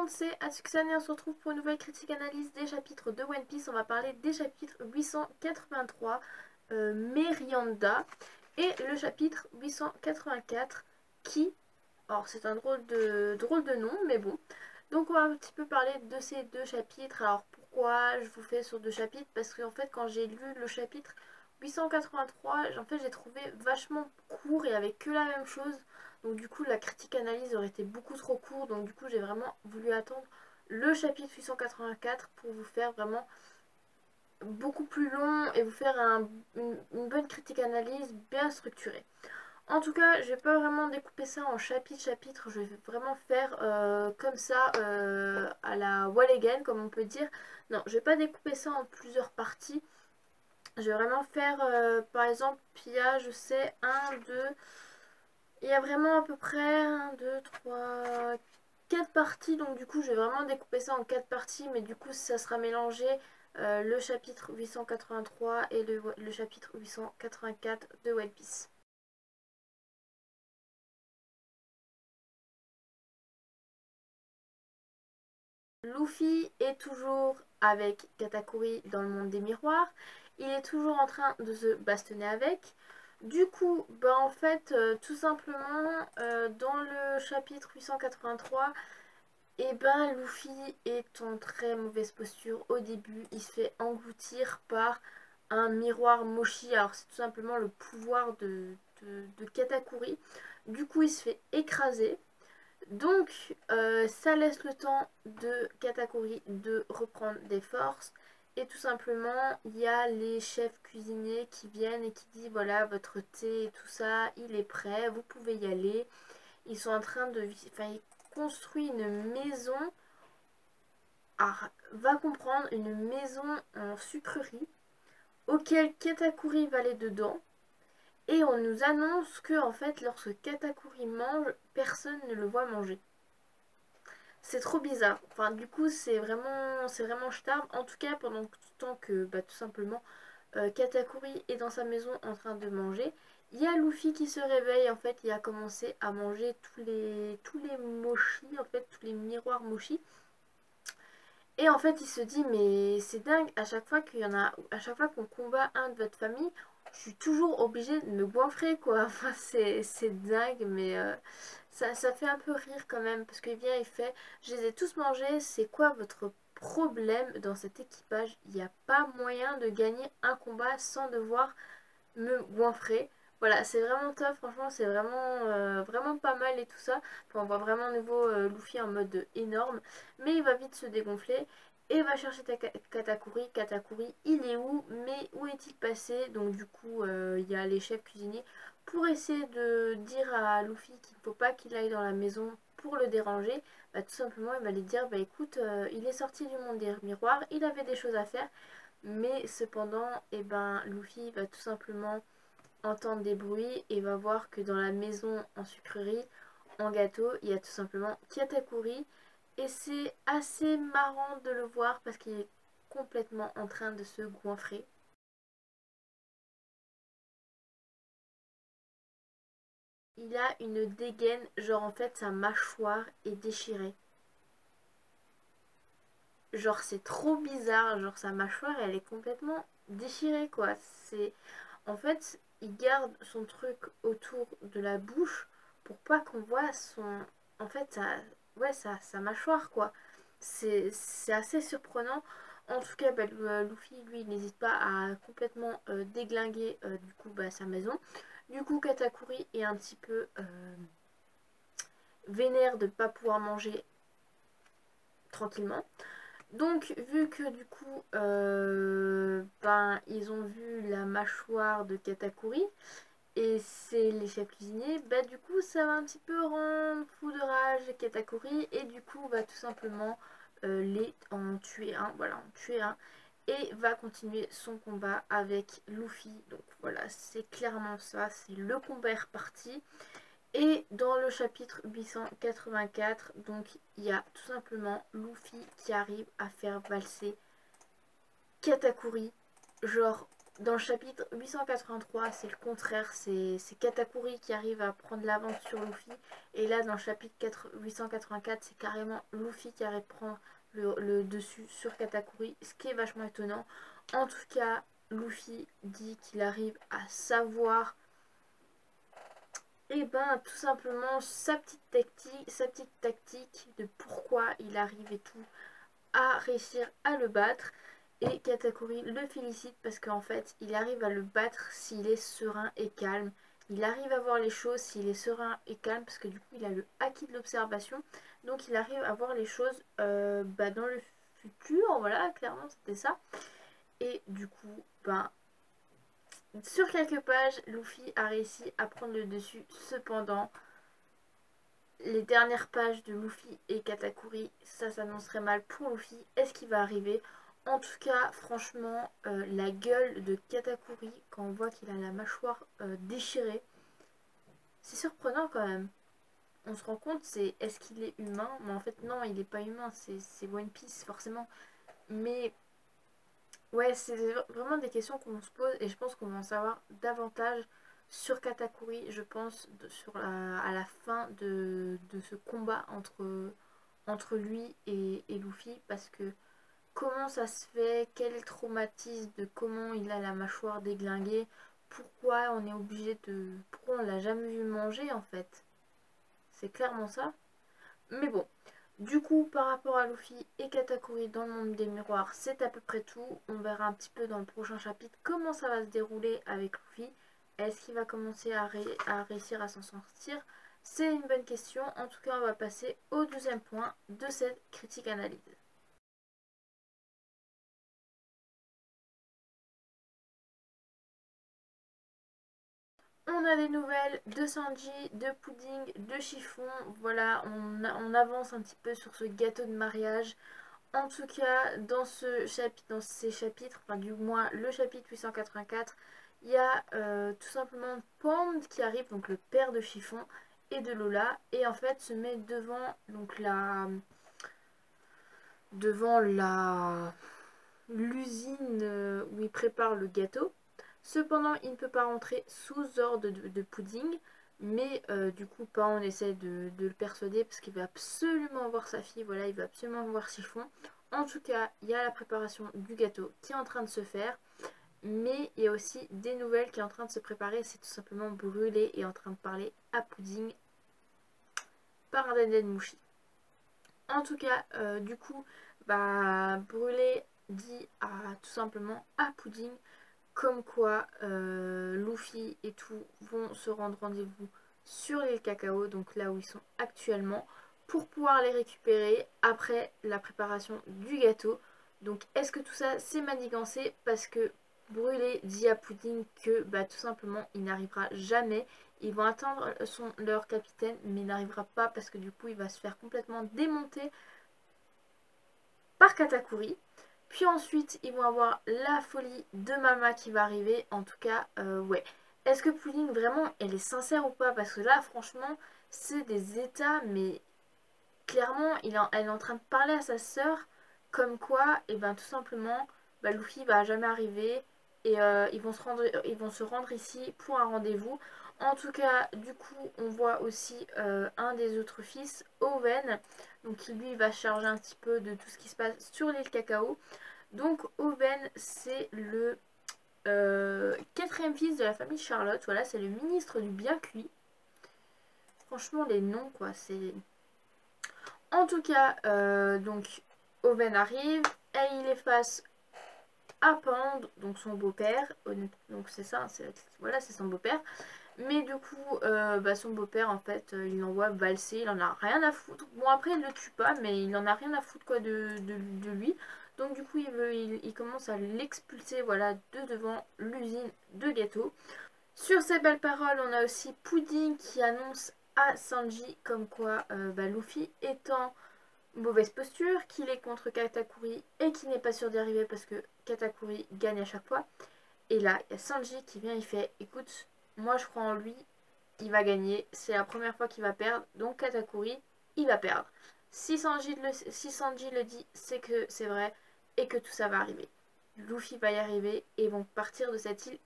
monde, c'est Atsuki-san et on se retrouve pour une nouvelle critique analyse des chapitres de One Piece. On va parler des chapitres 883, Merianda, et le chapitre 884, qui... Alors c'est un drôle de nom, mais bon. Donc on va un petit peu parler de ces deux chapitres. Alors pourquoi je vous fais sur deux chapitres? Parce qu'en fait quand j'ai lu le chapitre 883, en fait j'ai trouvé vachement court et avec que la même chose. Donc du coup la critique analyse aurait été beaucoup trop court. Donc du coup j'ai vraiment voulu attendre le chapitre 884 pour vous faire vraiment beaucoup plus long et vous faire une bonne critique analyse bien structurée. En tout cas, je vais pas vraiment découper ça en chapitre, je vais vraiment faire comme ça à la Wall Again, comme on peut dire. Non, je vais pas découper ça en plusieurs parties. Je vais vraiment faire, par exemple, il y a, je sais, 1, 2, il y a vraiment à peu près 1, 2, 3, 4 parties. Donc du coup, je vais vraiment découper ça en 4 parties, mais du coup, ça sera mélangé le chapitre 883 et le chapitre 884 de One Piece. Luffy est toujours avec Katakuri dans le monde des miroirs. Il est toujours en train de se bastonner avec. Du coup, bah en fait, tout simplement, dans le chapitre 883, et ben Luffy est en très mauvaise posture au début. Il se fait engloutir par un miroir mochi. Alors c'est tout simplement le pouvoir de Katakuri. Du coup, il se fait écraser. Donc, ça laisse le temps de Katakuri de reprendre des forces. Et tout simplement, il y a les chefs cuisiniers qui viennent et qui disent voilà, votre thé et tout ça, il est prêt, vous pouvez y aller. Ils sont en train de... Enfin, ils construisent une maison. Ah, va comprendre, une maison en sucrerie auquel Katakuri va aller dedans. Et on nous annonce que, en fait, lorsque Katakuri mange, personne ne le voit manger. C'est trop bizarre. Enfin, du coup, c'est vraiment chetard. En tout cas, pendant tout le temps que, bah, tout simplement, Katakuri est dans sa maison en train de manger, il y a Luffy qui se réveille. En fait, il a commencé à manger tous les mochis, en fait, tous les miroirs mochis. Et en fait, il se dit, mais c'est dingue, à chaque fois à chaque fois qu'on combat un de votre famille, je suis toujours obligée de me goinfrer, quoi. Enfin, c'est dingue, mais ça fait un peu rire quand même, parce qu'il vient, il fait, je les ai tous mangés, c'est quoi votre problème dans cet équipage? Il n'y a pas moyen de gagner un combat sans devoir me goinfrer. Voilà, c'est vraiment top, franchement, c'est vraiment pas mal et tout ça. Enfin, on voit vraiment nouveau Luffy en mode énorme, mais il va vite se dégonfler et va chercher Katakuri. Katakuri, il est où? Mais où est-il passé? Donc du coup, il y a les chefs cuisiniers pour essayer de dire à Luffy qu'il ne faut pas qu'il aille dans la maison pour le déranger. Bah, tout simplement, il va lui dire, bah écoute, il est sorti du monde des miroirs, il avait des choses à faire. Mais cependant, eh ben, Luffy va tout simplement entendre des bruits et va voir que dans la maison en sucrerie, en gâteau, il y a tout simplement Katakuri. Et c'est assez marrant de le voir parce qu'il est complètement en train de se goinfrer. Il a une dégaine, genre en fait sa mâchoire est déchirée. Genre c'est trop bizarre, genre sa mâchoire elle est complètement déchirée quoi. C'est en fait il garde son truc autour de la bouche pour pas qu'on voit son en fait sa mâchoire quoi. C'est assez surprenant. En tout cas bah, Luffy lui il n'hésite pas à complètement déglinguer du coup bah, sa maison. Du coup Katakuri est un petit peu vénère de ne pas pouvoir manger tranquillement. Donc, vu que du coup, ben, ils ont vu la mâchoire de Katakuri, et c'est les chefs cuisiniers, bah du coup, ça va un petit peu rendre fou de rage Katakuri, et du coup, va tout simplement les en tuer un, voilà, en tuer un, et va continuer son combat avec Luffy. Donc voilà, c'est clairement ça, c'est le combat est reparti. Et dans le chapitre 884, donc il y a tout simplement Luffy qui arrive à faire valser Katakuri, genre Dans le chapitre 883, c'est le contraire, c'est Katakuri qui arrive à prendre l'avance sur Luffy. Et là, dans le chapitre 884, c'est carrément Luffy qui arrive à prendre le dessus sur Katakuri, ce qui est vachement étonnant. En tout cas, Luffy dit qu'il arrive à savoir, et ben tout simplement sa petite tactique de pourquoi il arrive et tout à réussir à le battre. Et Katakuri le félicite parce qu'en fait, il arrive à le battre s'il est serein et calme. Il arrive à voir les choses s'il est serein et calme parce que du coup, il a le acquis de l'observation. Donc, il arrive à voir les choses dans le futur. Voilà, clairement, c'était ça. Et du coup, sur quelques pages, Luffy a réussi à prendre le dessus. Cependant, les dernières pages de Luffy et Katakuri, ça s'annoncerait mal pour Luffy. Est-ce qu'il va arriver? En tout cas, franchement, la gueule de Katakuri, quand on voit qu'il a la mâchoire déchirée, c'est surprenant quand même. On se rend compte, c'est est-ce qu'il est humain? Mais en fait, non, il n'est pas humain, c'est One Piece, forcément. Mais ouais, c'est vraiment des questions qu'on se pose et je pense qu'on va en savoir davantage sur Katakuri, je pense, à la fin de ce combat entre lui et Luffy, parce que comment ça se fait, quel est le traumatisme de comment il a la mâchoire déglinguée, pourquoi on est obligé de... pourquoi on l'a jamais vu manger en fait. C'est clairement ça. Mais bon, du coup, par rapport à Luffy et Katakuri dans le monde des miroirs, c'est à peu près tout. On verra un petit peu dans le prochain chapitre comment ça va se dérouler avec Luffy. Est-ce qu'il va commencer à réussir à s'en sortir? C'est une bonne question. En tout cas, on va passer au deuxième point de cette critique analyse. On a des nouvelles de Sanji, de Pudding, de Chiffon. Voilà, on avance un petit peu sur ce gâteau de mariage. En tout cas, dans ces chapitres, enfin du moins le chapitre 884, il y a tout simplement Pond qui arrive, donc le père de Chiffon et de Lola, et en fait se met devant l'usine où il prépare le gâteau. Cependant, il ne peut pas rentrer sous ordre de Pudding, mais du coup, Pan essaie de le persuader parce qu'il veut absolument voir sa fille. Voilà, il veut absolument voir Chiffon. En tout cas, il y a la préparation du gâteau qui est en train de se faire, mais il y a aussi des nouvelles qui est en train de se préparer. C'est tout simplement Brûlé est en train de parler à Pudding par un Dendenmushi. En tout cas, du coup, Brûlé dit tout simplement à Pudding comme quoi Luffy et tout vont se rendre rendez-vous sur l'île Cacao, donc là où ils sont actuellement, pour pouvoir les récupérer après la préparation du gâteau. Donc est-ce que tout ça c'est manigancé parce que Brûlé dit à Pudding que tout simplement il n'arrivera jamais. Ils vont attendre leur capitaine mais il n'arrivera pas parce que du coup il va se faire complètement démonter par Katakuri. Puis ensuite, ils vont avoir la folie de Mama qui va arriver. En tout cas, ouais. Est-ce que Pudding, vraiment, elle est sincère ou pas? Parce que là, franchement, c'est des états, mais clairement, elle est en train de parler à sa sœur, comme quoi, et tout simplement, Luffy va jamais arriver. Et ils vont se rendre ici pour un rendez-vous. En tout cas, du coup, on voit aussi un des autres fils, Owen, donc qui lui va charger un petit peu de tout ce qui se passe sur l'île Cacao. Donc Owen, c'est le quatrième fils de la famille Charlotte. Voilà, c'est le ministre du bien cuit. Franchement, les noms, quoi, c'est... En tout cas, donc Owen arrive et il est face à Pand, donc son beau-père. Donc c'est ça, voilà, c'est son beau-père. Mais du coup, son beau-père, en fait, il l'envoie valser, il en a rien à foutre. Bon, après, il le tue pas, mais il en a rien à foutre, quoi, de lui. Donc, du coup, il commence à l'expulser, voilà, de devant l'usine de gâteaux. Sur ces belles paroles, on a aussi Pudding qui annonce à Sanji comme quoi Luffy est en mauvaise posture, qu'il est contre Katakuri et qu'il n'est pas sûr d'y arriver parce que Katakuri gagne à chaque fois. Et là, il y a Sanji qui vient, il fait écoute, moi je crois en lui, il va gagner, c'est la première fois qu'il va perdre, donc Katakuri, il va perdre. Si Sanji le dit, c'est que c'est vrai et que tout ça va arriver. Luffy va y arriver et vont partir de cette île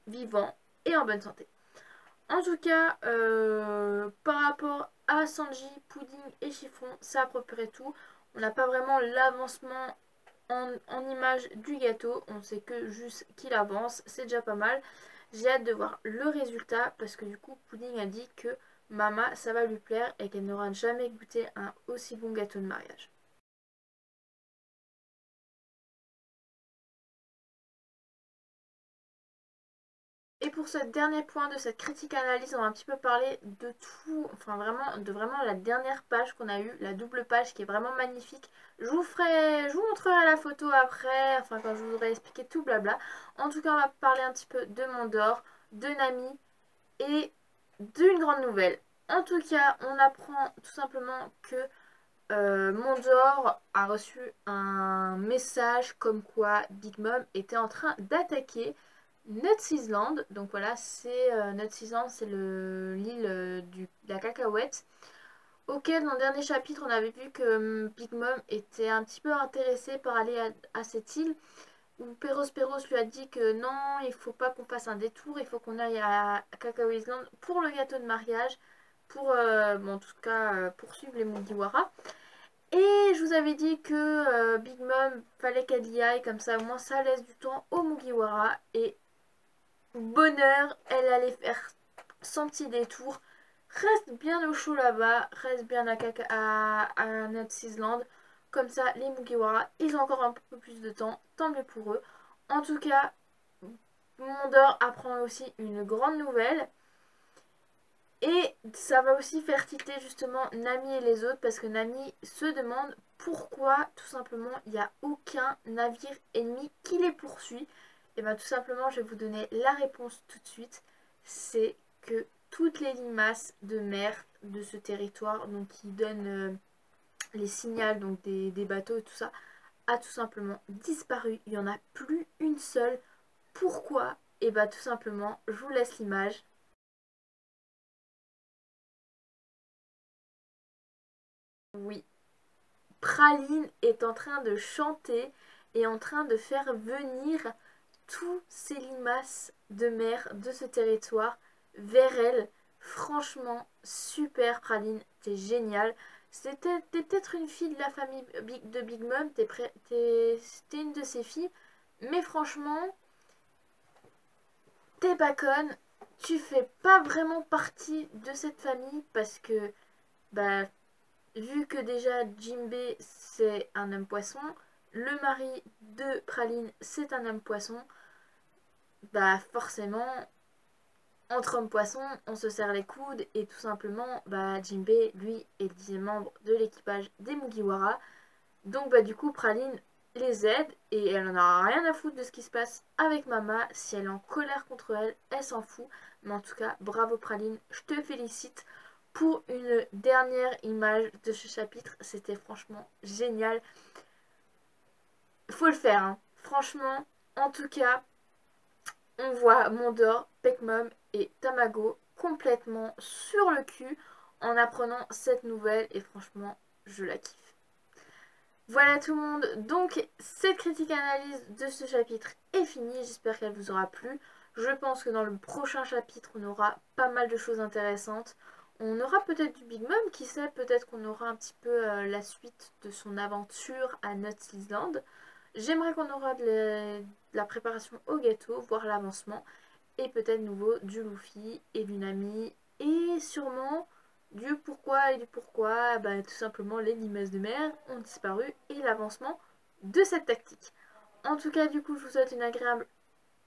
vivants et en bonne santé. En tout cas, par rapport à Sanji, Pudding et Chiffon, c'est à peu près tout. On n'a pas vraiment l'avancement en image du gâteau. On sait que juste qu'il avance, c'est déjà pas mal. J'ai hâte de voir le résultat parce que du coup, Pudding a dit que Mama, ça va lui plaire et qu'elle n'aura jamais goûté un aussi bon gâteau de mariage. Et pour ce dernier point de cette critique analyse, on va un petit peu parler de tout, enfin vraiment, de vraiment la dernière page qu'on a eue, la double page qui est vraiment magnifique. Je vous montrerai la photo après, enfin quand je vous aurai expliqué tout blabla. En tout cas, on va parler un petit peu de Mondor, de Nami et d'une grande nouvelle. En tout cas, on apprend tout simplement que Mondor a reçu un message comme quoi Big Mom était en train d'attaquer Nuts Island. Donc voilà, c'est Nuts Island, c'est l'île de la cacahuète. Ok, dans le dernier chapitre, on avait vu que Big Mom était un petit peu intéressée par aller à cette île où Perros lui a dit que non, il faut pas qu'on fasse un détour, il faut qu'on aille à Cacao Island pour le gâteau de mariage, pour bon, en tout cas poursuivre les Mugiwara. Et je vous avais dit que Big Mom, fallait qu'elle y aille, comme ça au moins ça laisse du temps au Mugiwara. Et bonheur, elle allait faire son petit détour. Reste bien au chaud là-bas, reste bien à Nuts Island. Comme ça, les Mugiwara, ils ont encore un peu plus de temps, tant mieux pour eux. En tout cas, Mondor apprend aussi une grande nouvelle. Et ça va aussi faire titer justement Nami et les autres parce que Nami se demande pourquoi tout simplement il n'y a aucun navire ennemi qui les poursuit. Et bien tout simplement je vais vous donner la réponse tout de suite. C'est que toutes les limaces de mer de ce territoire, donc qui donnent les signaux donc des bateaux et tout ça, a tout simplement disparu. Il n'y en a plus une seule. Pourquoi? Et bien tout simplement, je vous laisse l'image. Oui, Praline est en train de chanter et en train de faire venir tous ces limaces de mer de ce territoire vers elle. Franchement, super Praline, t'es géniale. T'es peut-être une fille de la famille de Big Mom, t'es une de ses filles, mais franchement, t'es pas conne, tu fais pas vraiment partie de cette famille parce que, bah, vu que déjà Jimbe c'est un homme poisson, le mari de Praline c'est un homme poisson, bah forcément entre hommes poissons on se serre les coudes et tout simplement bah Jimbe lui est le 10e membre de l'équipage des Mugiwara. Donc bah du coup Praline les aide et elle en a rien à foutre de ce qui se passe avec Mama. Si elle est en colère contre elle, elle s'en fout. Mais en tout cas, bravo Praline, je te félicite pour une dernière image de ce chapitre. C'était franchement génial. Faut le faire, hein. Franchement, en tout cas, on voit Mondor, Pekmom et Tamago complètement sur le cul en apprenant cette nouvelle et franchement, je la kiffe. Voilà tout le monde, donc cette critique analyse de ce chapitre est finie, j'espère qu'elle vous aura plu. Je pense que dans le prochain chapitre, on aura pas mal de choses intéressantes. On aura peut-être du Big Mom, qui sait, peut-être qu'on aura un petit peu la suite de son aventure à Nuts Island. J'aimerais qu'on aura de la préparation au gâteau, voir l'avancement, et peut-être nouveau du Luffy et du Nami, et sûrement du pourquoi et du pourquoi, bah, tout simplement les limaces de mer ont disparu et l'avancement de cette tactique. En tout cas, du coup, je vous souhaite une agréable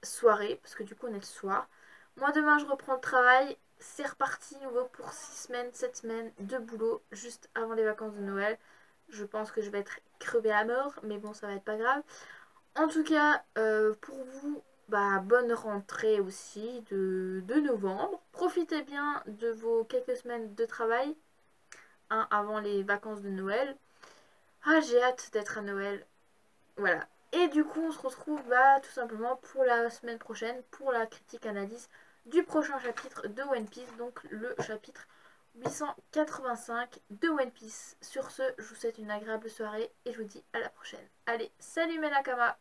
soirée, parce que du coup, on est le soir. Moi, demain, je reprends le travail. C'est reparti nouveau pour 6 semaines, 7 semaines de boulot, juste avant les vacances de Noël. Je pense que je vais être crevée à mort, mais bon, ça va être pas grave. En tout cas, pour vous, bah, bonne rentrée aussi de novembre. Profitez bien de vos quelques semaines de travail hein, avant les vacances de Noël. Ah, j'ai hâte d'être à Noël. Voilà. Et du coup, on se retrouve bah, tout simplement pour la semaine prochaine pour la critique analyse du prochain chapitre de One Piece, donc le chapitre 885 de One Piece. Sur ce, je vous souhaite une agréable soirée et je vous dis à la prochaine. Allez, salut mes Nakama!